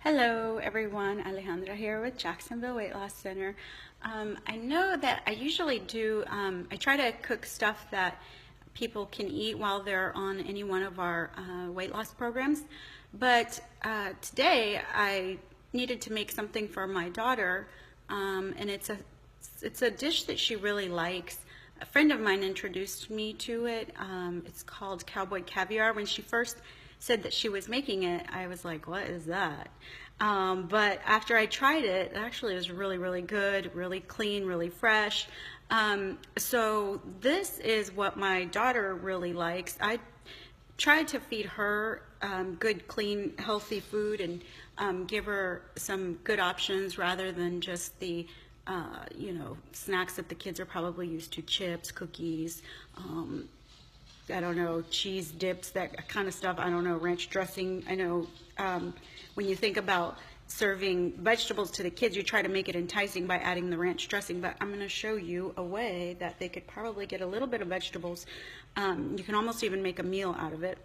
Hello everyone, Alejandra here with Jacksonville Weight Loss Center. I know that I usually do, I try to cook stuff that people can eat while they're on any one of our weight loss programs, but today I needed to make something for my daughter, and it's a dish that she really likes. A friend of mine introduced me to it. It's called Cowboy Caviar. When she first said that she was making it, I was like, what is that? But after I tried it, actually it was really, really good, really clean, really fresh. So this is what my daughter really likes. I try to feed her good, clean, healthy food and give her some good options rather than just the snacks that the kids are probably used to, chips, cookies, I don't know, cheese dips, that kind of stuff. I don't know, ranch dressing. I know when you think about serving vegetables to the kids, you try to make it enticing by adding the ranch dressing, but I'm going to show you a way that they could probably get a little bit of vegetables. You can almost even make a meal out of it.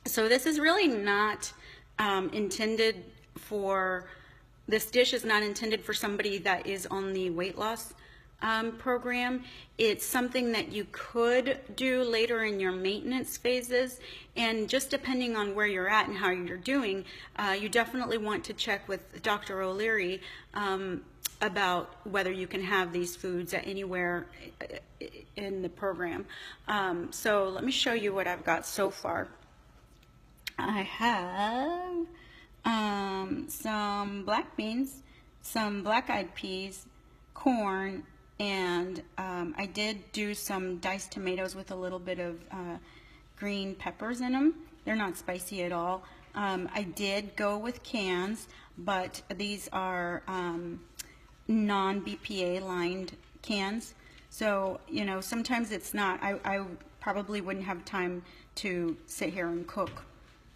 So this is really not intended for, this dish is not intended for somebody that is on the weight loss program. It's something that you could do later in your maintenance phases, and just depending on where you're at and how you're doing, you definitely want to check with Dr. O'Leary about whether you can have these foods at anywhere in the program. So let me show you what I've got so far. I have some black beans, some black-eyed peas, corn, and I did do some diced tomatoes with a little bit of green peppers in them. They're not spicy at all. I did go with cans, but these are non-BPA lined cans. So, you know, sometimes it's not, I probably wouldn't have time to sit here and cook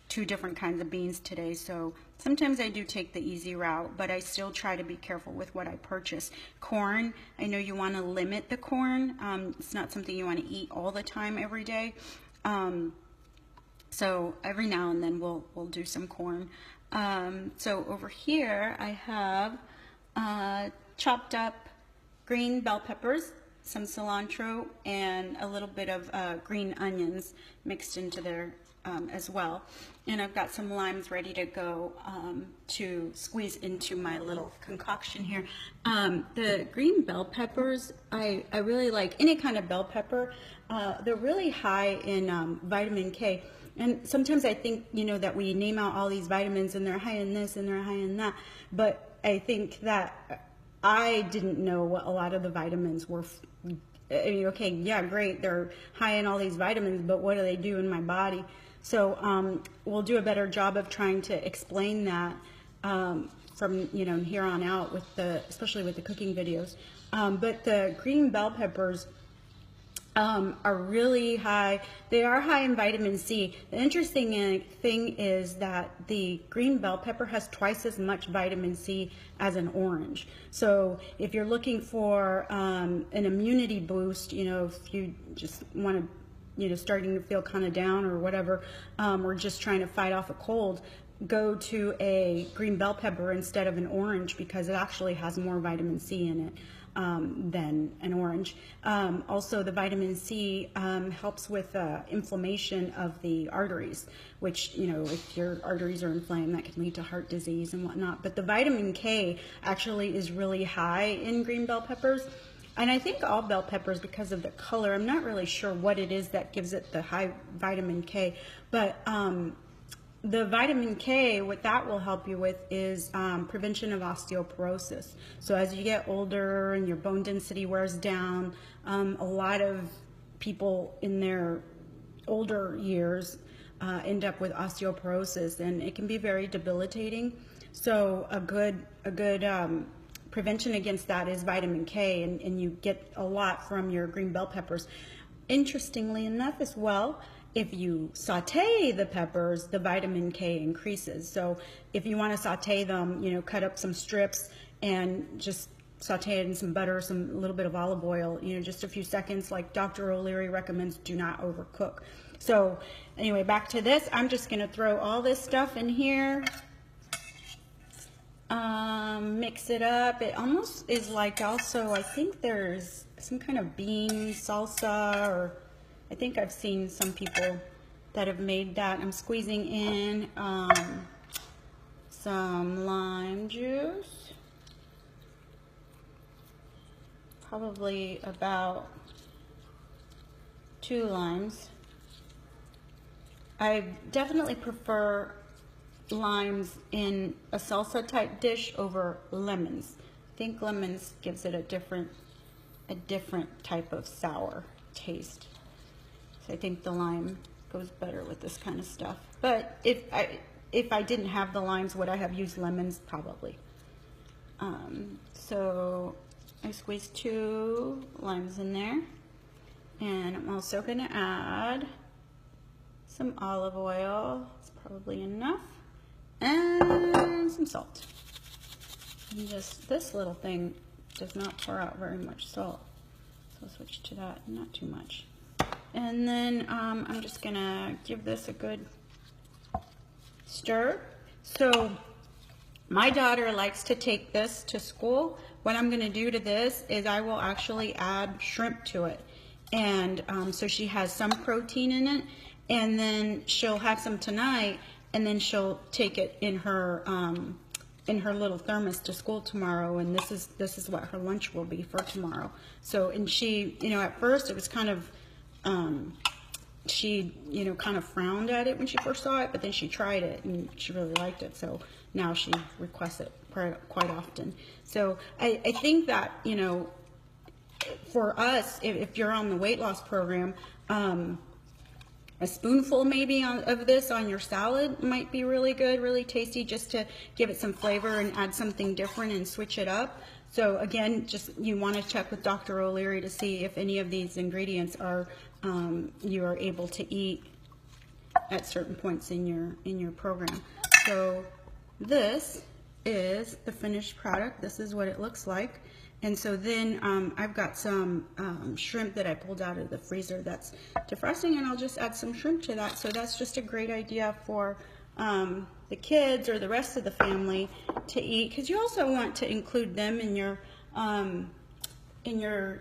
2 different kinds of beans today, so sometimes I do take the easy route, but I still try to be careful with what I purchase. Corn, I know you want to limit the corn. It's not something you want to eat all the time every day. So every now and then we'll do some corn. So over here I have chopped up green bell peppers, some cilantro, and a little bit of green onions mixed into there as well. And I've got some limes ready to go to squeeze into my little concoction here. The green bell peppers, I really like any kind of bell pepper. They're really high in vitamin K. And sometimes I think, you know, that we name out all these vitamins and they're high in this and they're high in that. But I think that I didn't know what a lot of the vitamins were. I mean, okay, yeah, great, they're high in all these vitamins, but what do they do in my body? So we'll do a better job of trying to explain that from, you know, here on out with especially with the cooking videos. But the green bell peppers are really high. They are high in vitamin C. The interesting thing is that the green bell pepper has twice as much vitamin C as an orange. So if you're looking for an immunity boost, you know, if you just want to, you know, starting to feel kind of down or whatever, or just trying to fight off a cold, go to a green bell pepper instead of an orange because it actually has more vitamin C in it than an orange. Also, the vitamin C helps with inflammation of the arteries, which, you know, if your arteries are inflamed, that can lead to heart disease and whatnot. But the vitamin K actually is really high in green bell peppers. And I think all bell peppers, because of the color, I'm not really sure what it is that gives it the high vitamin K, but the vitamin K, what that will help you with is prevention of osteoporosis. So as you get older and your bone density wears down, a lot of people in their older years end up with osteoporosis, and it can be very debilitating. So a good prevention against that is vitamin K, and you get a lot from your green bell peppers. Interestingly enough as well, if you saute the peppers, the vitamin K increases. So if you want to saute them, you know, cut up some strips and just saute it in some butter, a little bit of olive oil, you know, just a few seconds, like Dr. O'Leary recommends, do not overcook. So anyway, back to this. I'm just going to throw all this stuff in here. mix it up. It almost is like also, I think there's some kind of bean salsa, or I think I've seen some people that have made that. I'm squeezing in some lime juice, probably about 2 limes. I definitely prefer limes in a salsa type dish over lemons. I think lemons gives it a different type of sour taste. So I think the lime goes better with this kind of stuff. But if I didn't have the limes, would I have used lemons? Probably. So I squeezed 2 limes in there, and I'm also going to add some olive oil. It's probably enough. And some salt. And just this little thing does not pour out very much salt, so I'll switch to that, not too much. And then I'm just gonna give this a good stir. So my daughter likes to take this to school. What I'm gonna do to this is I will actually add shrimp to it, and so she has some protein in it, and then she'll have some tonight, and then she'll take it in her little thermos to school tomorrow, and this is what her lunch will be for tomorrow. So, and she, you know, at first it was kind of, she, you know, kind of frowned at it when she first saw it, but then she tried it and she really liked it. So now she requests it quite often. So I think that, you know, for us, if you're on the weight loss program, a spoonful maybe of this on your salad might be really good, really tasty, just to give it some flavor and add something different and switch it up. So again, just you want to check with Dr. O'Leary to see if any of these ingredients are you are able to eat at certain points in your program. So this is the finished product. This is what it looks like. And so then I've got some shrimp that I pulled out of the freezer that's defrosting, and I'll just add some shrimp to that. So that's just a great idea for the kids or the rest of the family to eat, because you also want to include them in your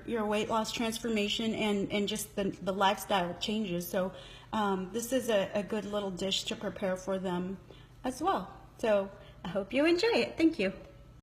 weight loss transformation and just the lifestyle changes. So this is a good little dish to prepare for them as well. So I hope you enjoy it. Thank you.